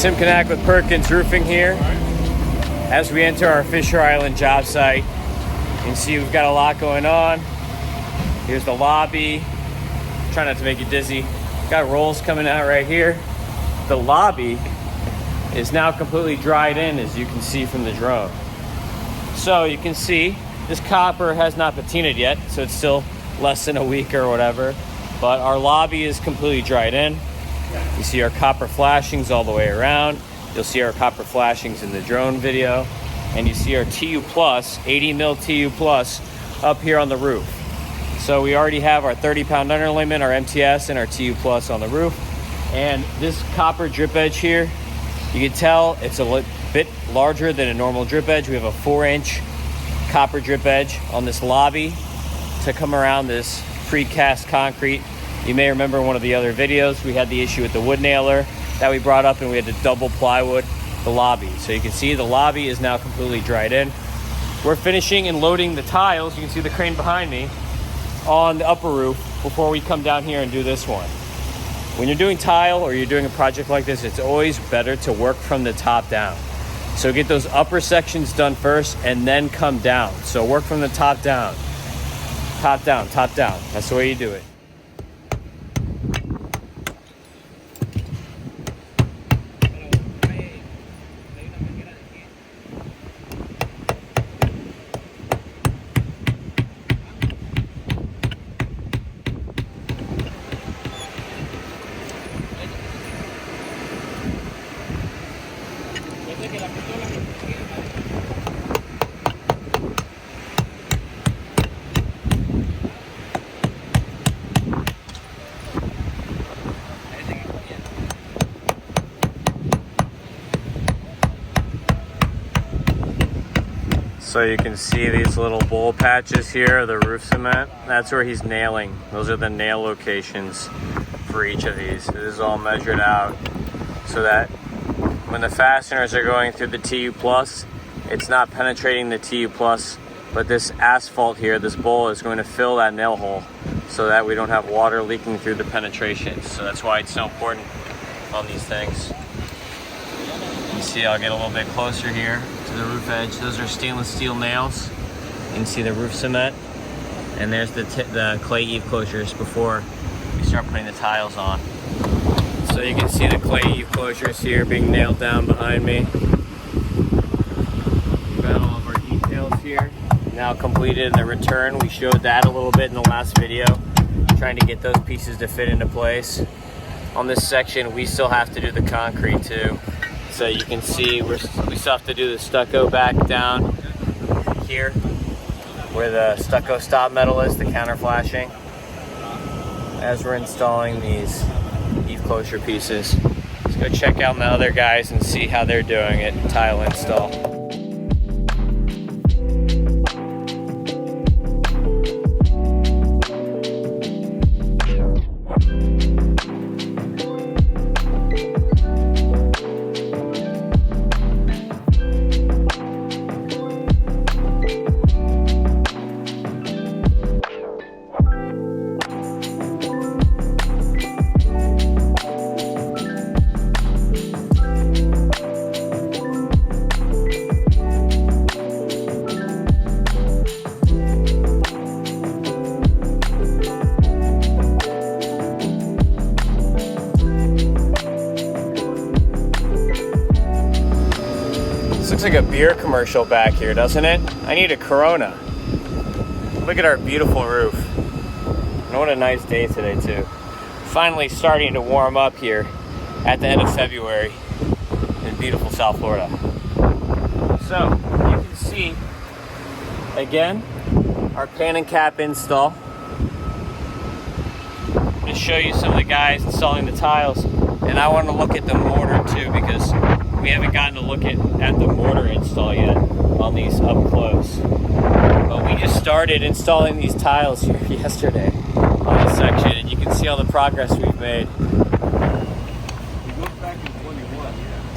With Perkins Roofing here. As we enter our Fisher Island job site, you can see we've got a lot going on. Here's the lobby. Try not to make you dizzy. Got rolls coming out right here. The lobby is now completely dried in, as you can see from the drone. So you can see this copper has not patinaed yet, so it's still less than a week or whatever. But our lobby is completely dried in. You see our copper flashings all the way around. You'll see our copper flashings in the drone video. And you see our TU Plus, 80 mil TU Plus up here on the roof. So we already have our 30-pound underlayment, our MTS, and our TU Plus on the roof. And this copper drip edge here, you can tell it's a bit larger than a normal drip edge. We have a 4-inch copper drip edge on this lobby to come around this precast concrete. You may remember in one of the other videos, we had the issue with the wood nailer that we brought up, and we had to double plywood the lobby. So you can see the lobby is now completely dried in. We're finishing and loading the tiles. You can see the crane behind me on the upper roof before we come down here and do this one. When you're doing tile or you're doing a project like this, it's always better to work from the top down. So get those upper sections done first and then come down. So work from the top down. Top down, top down. That's the way you do it. So you can see these little bowl patches here, the roof cement. That's where he's nailing. Those are the nail locations for each of these. This is all measured out so that when the fasteners are going through the TU Plus, it's not penetrating the TU Plus, but this asphalt here, this bowl, is going to fill that nail hole so that we don't have water leaking through the penetration. So that's why it's so important on these things. You see, I'll get a little bit closer here to the roof edge. Those are stainless steel nails. You can see the roof cement. And there's the clay eave closures before we start putting the tiles on. So you can see the clay eave closures here being nailed down behind me. We've got all of our details here now completed in the return. We showed that a little bit in the last video, trying to get those pieces to fit into place. On this section, we still have to do the concrete too. So you can see we still have to do the stucco back down here where the stucco stop metal is, the counter flashing, as we're installing these eave closure pieces. Let's go check out my other guys and see how they're doing it, tile install. Looks like a beer commercial back here, doesn't it? I need a Corona. Look at our beautiful roof. And what a nice day today too. Finally starting to warm up here at the end of February in beautiful South Florida. So you can see again our pan and cap install. I'm going to show you some of the guys installing the tiles, and I want to look at the mortar too, because we haven't gotten to look at the mortar install yet on these up close. But we just started installing these tiles here yesterday on this section, and you can see all the progress we've made. We looked back in 21, yeah.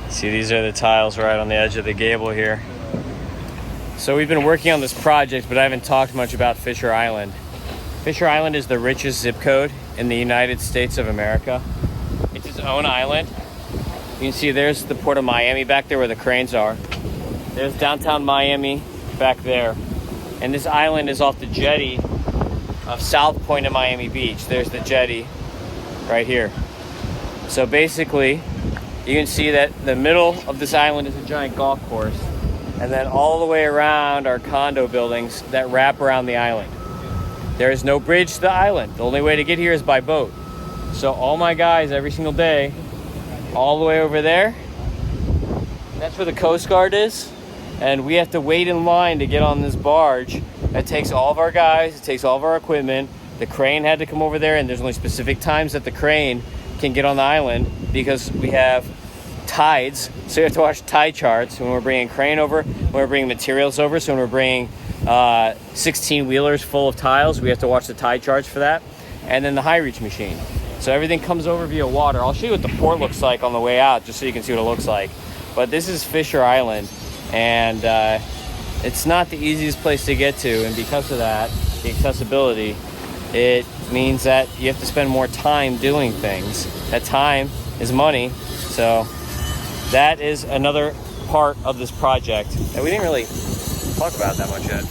See, these are the tiles right on the edge of the gable here. So we've been working on this project, but I haven't talked much about Fisher Island. Fisher Island is the richest zip code in the United States of America. It's its own island. You can see there's the Port of Miami back there where the cranes are. There's downtown Miami back there. And this island is off the jetty of South Point of Miami Beach. There's the jetty right here. So basically, you can see that the middle of this island is a giant golf course. And then all the way around are condo buildings that wrap around the island. There is no bridge to the island. The only way to get here is by boat. So all my guys every single day, all the way over there, that's where the Coast Guard is. And we have to wait in line to get on this barge. It takes all of our guys, it takes all of our equipment. The crane had to come over there, and there's only specific times that the crane can get on the island because we have tides. So you have to watch tide charts when we're bringing crane over, when we're bringing materials over. So when we're bringing 16 wheelers full of tiles, we have to watch the tide charts for that. And then the high reach machine. So everything comes over via water. I'll show you what the port looks like on the way out, just so you can see what it looks like. But this is Fisher Island, and it's not the easiest place to get to. And because of that, the accessibility, it means that you have to spend more time doing things. That time is money. So that is another part of this project that we didn't really talk about that much yet.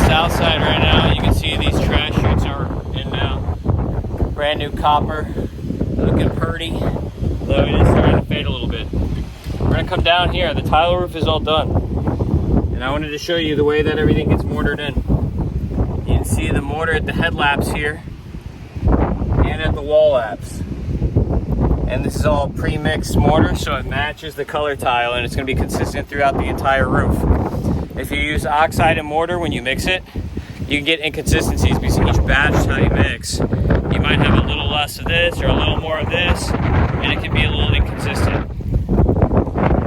Outside right now, you can see these trash chutes are in now. Brand new copper, looking pretty, though it is starting to fade a little bit. We're gonna come down here. The tile roof is all done, and I wanted to show you the way that everything gets mortared in. You can see the mortar at the head laps here and at the wall laps. And this is all pre-mixed mortar, so it matches the color tile, and it's gonna be consistent throughout the entire roof. If you use oxide and mortar when you mix it, you can get inconsistencies because each batch how you mix. You might have a little less of this or a little more of this, and it can be a little inconsistent.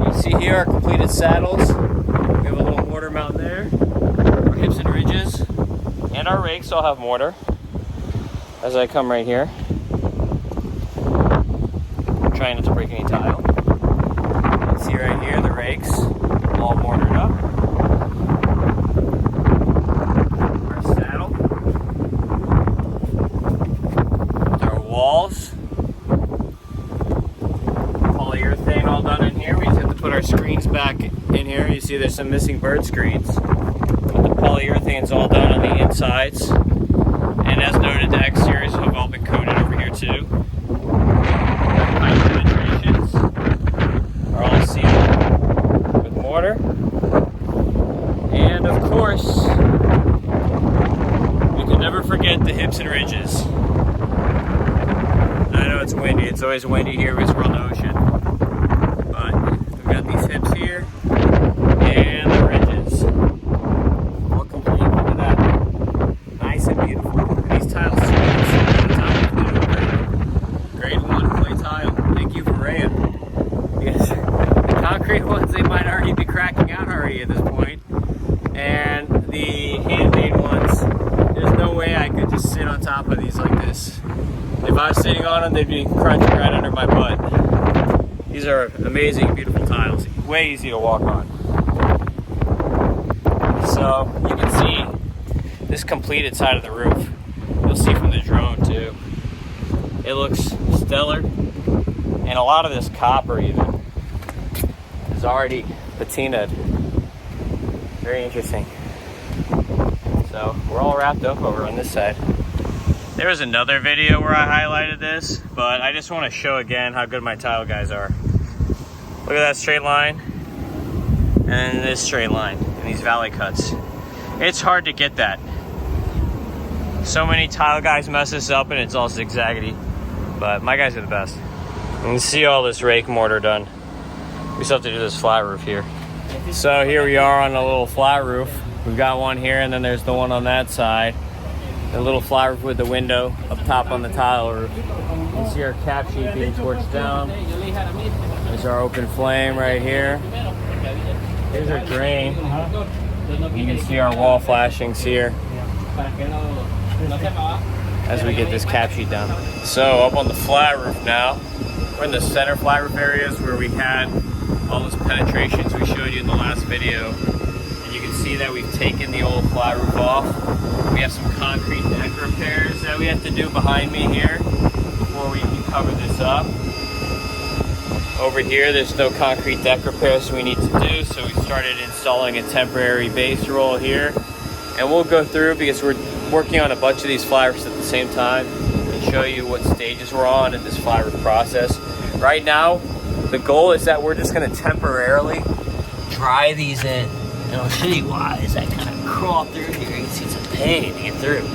You see here our completed saddles. We have a little mortar mount there, our hips and ridges, and our rakes all have mortar. As I come right here, I'm trying not to break any tile. You can see right here the rakes all mortared up. Walls, polyurethane all done in here. We just have to put our screens back in here. You see there's some missing bird screens, but the polyurethane's all done on the insides, and as noted, the exteriors have all been coated over here too. Pipe penetrations are all sealed with mortar, and of course we can never forget the hips and ridges. I know it's windy. It's always windy here because we're on the ocean. But we've got these hips here and the ridges. All complete. Look at that. Nice and beautiful. These tiles are grade 1 clay tile. Thank you, Verea. Yes. The concrete ones, they might already be cracking out already at this point. And the handmade ones, there's no way I could just sit on top of these like this. If I was sitting on them, they'd be crunching right under my butt. These are amazing, beautiful tiles. Way easy to walk on. So you can see this completed side of the roof. You'll see from the drone too. It looks stellar. And a lot of this copper even is already patinaed. Very interesting. So we're all wrapped up over on this side. There was another video where I highlighted this, but I just want to show again how good my tile guys are. Look at that straight line, and this straight line, and these valley cuts. It's hard to get that. So many tile guys mess this up and it's all zigzaggedy, but my guys are the best. You can see all this rake mortar done. We still have to do this flat roof here. So here we are on a little flat roof. We've got one here, and then there's the one on that side. The little flat roof with the window up top on the tile roof. You see our cap sheet being torched down. There's There's our open flame right here. Here's our drain. You can see our wall flashings here as we get this cap sheet done. So up on the flat roof now, we're in the center flat roof areas where we had all those penetrations we showed you in the last video. And you can see that we've taken the old flat roof off. We have some concrete deck repairs that we have to do behind me here before we can cover this up. Over here, there's no concrete deck repairs we need to do, so we started installing a temporary base roll here. And we'll go through, because we're working on a bunch of these flat roofs at the same time, and show you what stages we're on in this flat roof process. Right now, the goal is that we're just gonna temporarily dry these in. And I'll show you why, as I kind of crawl through here. You can see it's a pain to get through.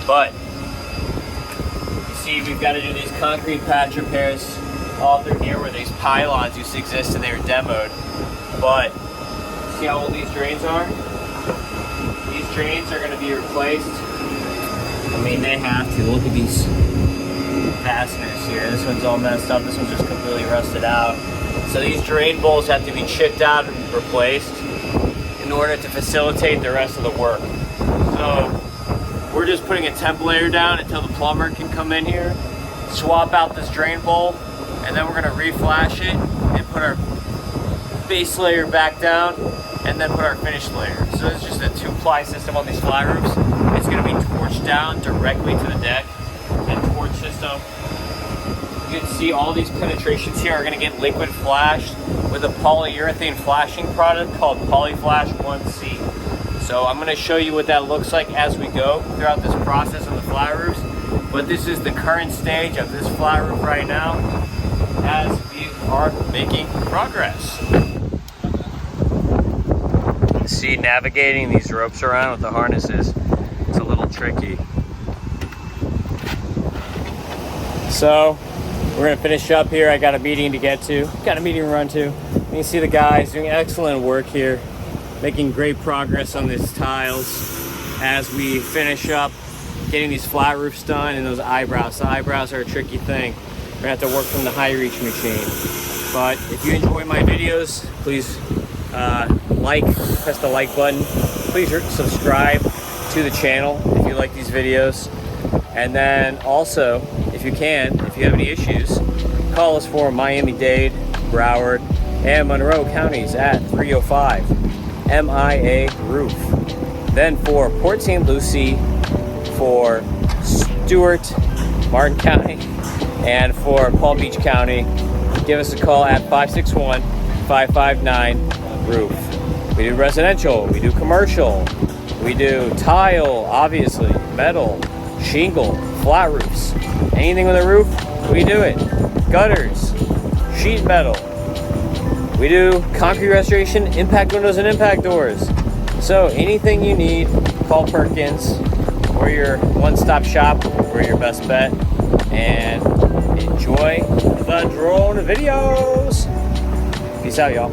But, you see we've got to do these concrete patch repairs all through here where these pylons used to exist and they were demoed. But, see how old these drains are? These drains are going to be replaced. I mean, they have to. Look at these fasteners here. This one's all messed up. This one's just completely rusted out. So these drain bowls have to be chipped out and replaced in order to facilitate the rest of the work. So we're just putting a temp layer down until the plumber can come in here, swap out this drain bowl, and then we're gonna reflash it and put our base layer back down and then put our finish layer. So it's just a 2-ply system on these flat roofs. It's gonna be torched down directly to the deck and torch system. You can see all these penetrations here are gonna get liquid flashed with a polyurethane flashing product called Polyflash 1C. So I'm gonna show you what that looks like as we go throughout this process on the flat roofs. But this is the current stage of this flat roof right now as we are making progress. See, navigating these ropes around with the harnesses, it's a little tricky. So, we're gonna finish up here. I got a meeting to get to, got a meeting to run to. You can see the guys doing excellent work here, making great progress on these tiles as we finish up getting these flat roofs done and those eyebrows. The eyebrows are a tricky thing. We're gonna have to work from the high reach machine. But if you enjoy my videos, please press the like button. Please subscribe to the channel if you like these videos. And then also, if you have any issues, call us for Miami-Dade, Broward, and Monroe counties at 305 MIA Roof. Then for Port St. Lucie, for Stewart, Martin County, and for Palm Beach County, give us a call at 561-559-ROOF. We do residential, we do commercial, we do tile, obviously, metal, shingle, flat roofs. Anything with a roof, we do it. Gutters, sheet metal. We do concrete restoration, impact windows and impact doors. So anything you need, call Perkins. We're your one-stop shop. We're your best bet. And enjoy the drone videos. Peace out, y'all.